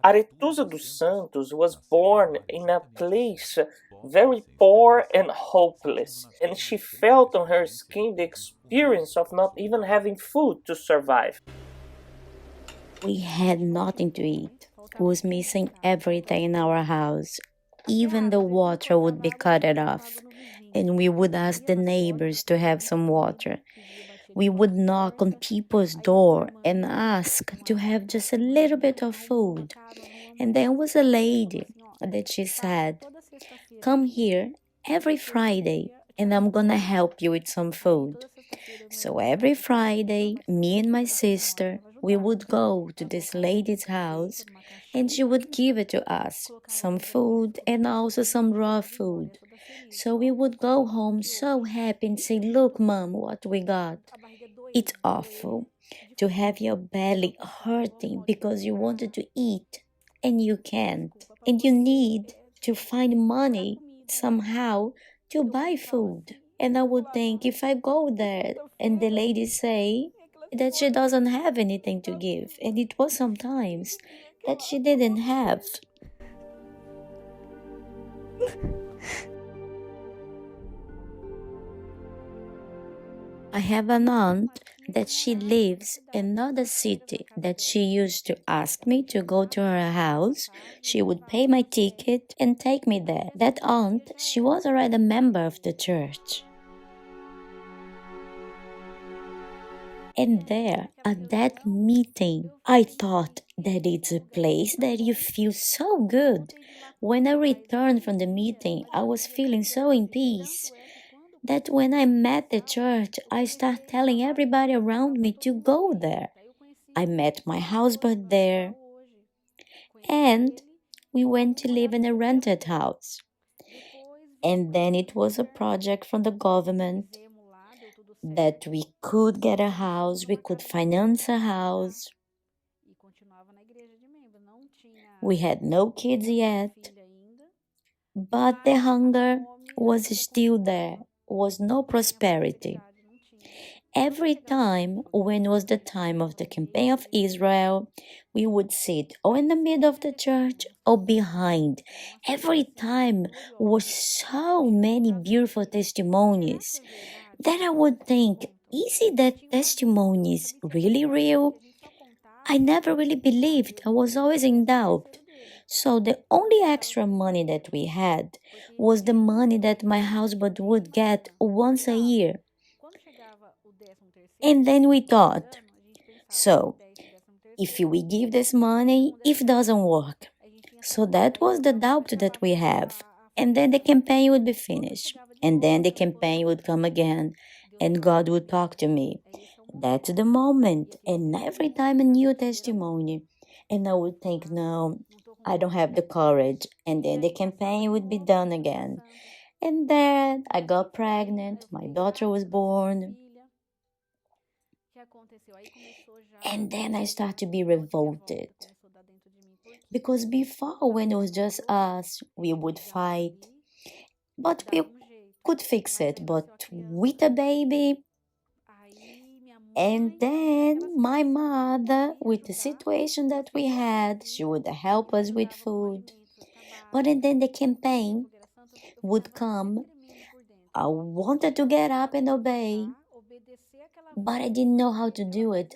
Aretuza dos Santos was born in a place very poor and hopeless, and she felt on her skin the experience of not even having food to survive. We had nothing to eat. We was missing everything in our house. Even the water would be cut off, and we would ask the neighbors to have some water. We would knock on people's door and ask to have just a little bit of food. And there was a lady that she said, "Come here every Friday and I'm gonna help you with some food." So every Friday, me and my sister, we would go to this lady's house and she would give it to us, some food and also some raw food. So we would go home so happy and say, "Look, Mom, what we got." It's awful to have your belly hurting because you wanted to eat and you can't. And you need to find money somehow to buy food. And I would think if I go there and the lady say that she doesn't have anything to give, and it was sometimes that she didn't have. I have an aunt that she lives in another city that she used to ask me to go to her house. She would pay my ticket and take me there. That aunt, she was already a member of the church. And there, at that meeting, I thought that it's a place that you feel so good. When I returned from the meeting, I was feeling so in peace that when I met the church, I started telling everybody around me to go there. I met my husband there, and we went to live in a rented house. And then it was a project from the government that we could get a house, we could finance a house. We had no kids yet, but the hunger was still there, was no prosperity. Every time when was the time of the campaign of Israel, we would sit or in the middle of the church or behind. Every time was so many beautiful testimonies that I would think, is it that testimonies really real? I never really believed. I was always in doubt. So the only extra money that we had was the money that my husband would get once a year. And then we thought, so if we give this money, if it doesn't work. So that was the doubt that we have. And then the campaign would be finished. And then the campaign would come again. And God would talk to me. That's the moment. And every time a new testimony. And I would think, no, I don't have the courage. And then the campaign would be done again. And then I got pregnant. My daughter was born. And then I started to be revolted. Because before, when it was just us, we would fight. But we could fix it. But with a baby, and then my mother, with the situation that we had, she would help us with food. But and then the campaign would come. I wanted to get up and obey, but I didn't know how to do it.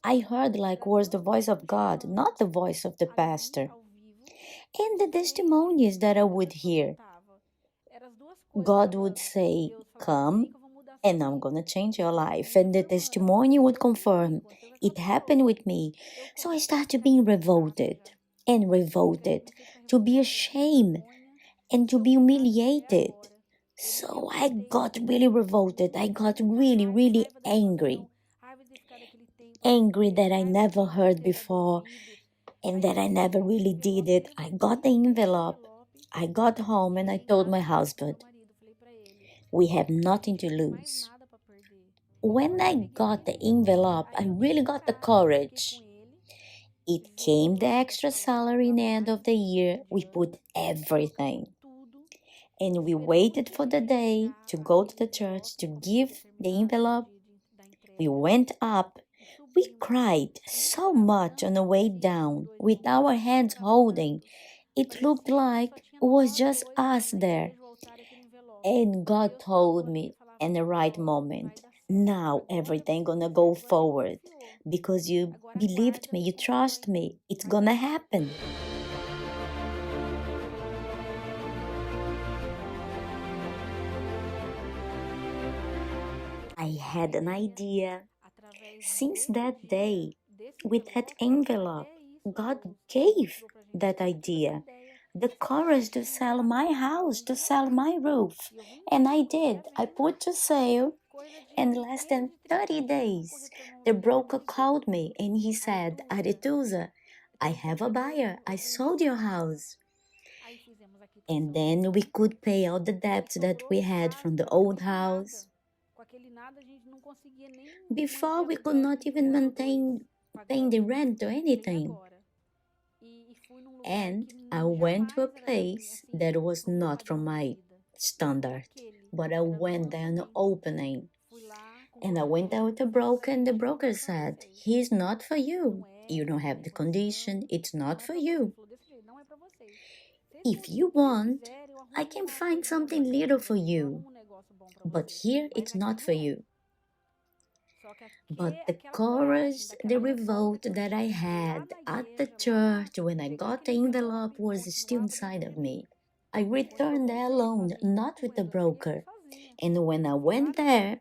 I heard like was the voice of God, not the voice of the pastor. And the testimonies that I would hear, God would say, "Come, and I'm gonna change your life." And the testimony would confirm it happened with me. So I started being revolted and revolted, to be ashamed and to be humiliated. So I got really revolted. I got really, really angry. Angry that I never heard before and that I never really did it. I got the envelope. I got home and I told my husband, "We have nothing to lose." When I got the envelope, I really got the courage. It came the extra salary in the end of the year. We put everything. And we waited for the day to go to the church to give the envelope. We went up. We cried so much on the way down with our hands holding. It looked like it was just us there. And God told me in the right moment, now everything gonna go forward because you believed me, you trust me, it's gonna happen. I had an idea. Since that day, with that envelope, God gave that idea, the courage to sell my house, to sell my roof. And I did. I put to sale. In less than 30 days, the broker called me and he said, Aretuza, I have a buyer. I sold your house. And then we could pay all the debts that we had from the old house. Before, we could not even maintain paying the rent or anything. And I went to a place that was not from my standard, but I went there in the opening. And I went there with a broker, and the broker said, he's not for you. You don't have the condition, it's not for you. If you want, I can find something little for you, but here it's not for you. But the courage, the revolt that I had at the church when I got the envelope was still inside of me. I returned there alone, not with the broker. And when I went there,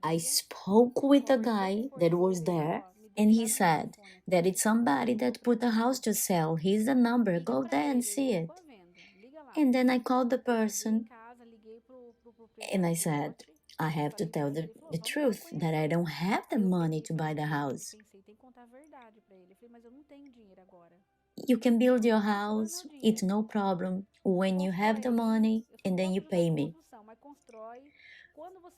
I spoke with a guy that was there, and he said that it's somebody that put a house to sell. Here's the number, go there and see it. And then I called the person and I said, I have to tell the truth that I don't have the money to buy the house. You can build your house, it's no problem when you have the money and then you pay me.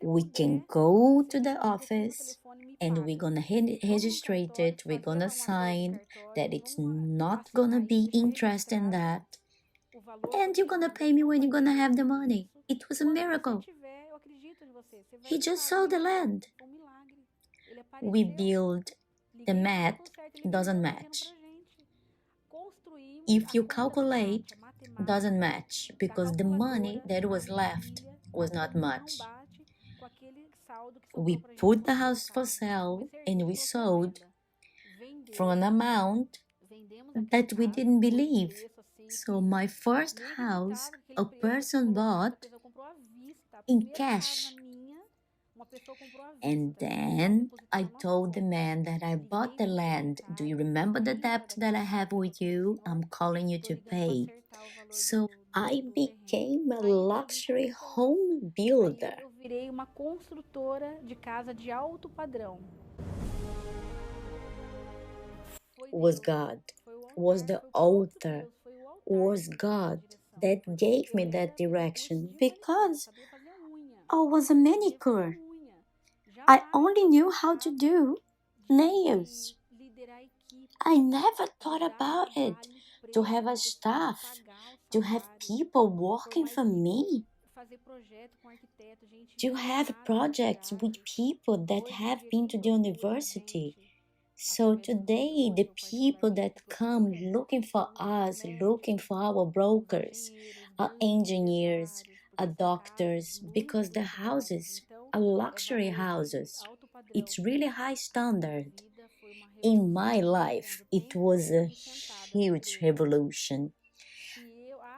We can go to the office and we're gonna register it, we're gonna sign that it's not gonna be interest in that, and you're gonna pay me when you're gonna have the money. It was a miracle. He just sold the land. We build, the math doesn't match. If you calculate, doesn't match because the money that was left was not much. We put the house for sale and we sold for an amount that we didn't believe. So my first house, a person bought in cash. And then I told the man that I bought the land. Do you remember the debt that I have with you? I'm calling you to pay. So I became a luxury home builder. Virei uma construtora de casa de alto padrão. Was God, was the author, was God that gave me that direction because I was a manicure. I only knew how to do nails. I never thought about it, to have a staff, to have people working for me, to have projects with people that have been to the university. So today, the people that come looking for us, looking for our brokers, are engineers, are doctors, because the houses are luxury houses. It's really high standard. In my life, it was a huge revolution.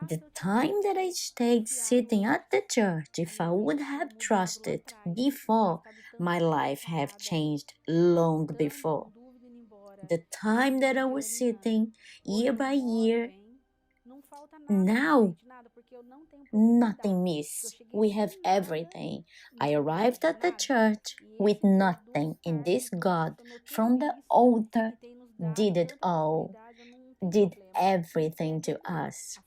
The time that I stayed sitting at the church, if I would have trusted before, my life have changed long before. The time that I was sitting year by year, now nothing miss. We have everything. I arrived at the church with nothing, and this God from the altar did it all, did everything to us.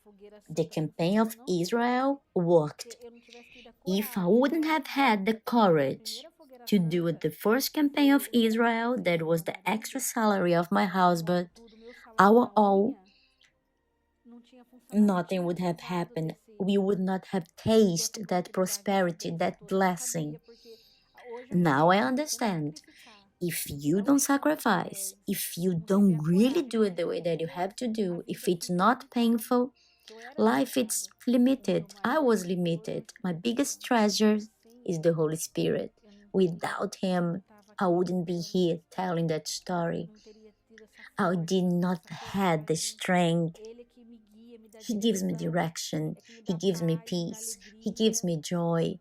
The campaign of Israel worked. If I wouldn't have had the courage to do the first campaign of Israel, that was the extra salary of my husband, our all, nothing would have happened. We would not have tasted that prosperity, that blessing. Now I understand. If you don't sacrifice, if you don't really do it the way that you have to do, if it's not painful, life it's limited. I was limited. My biggest treasure is the Holy Spirit. Without him, I wouldn't be here telling that story. I did not have the strength. He gives me direction. He gives me peace. He gives me joy.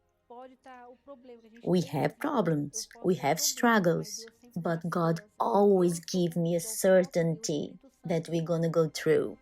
We have problems. We have struggles. But God always gives me a certainty that we're going to go through.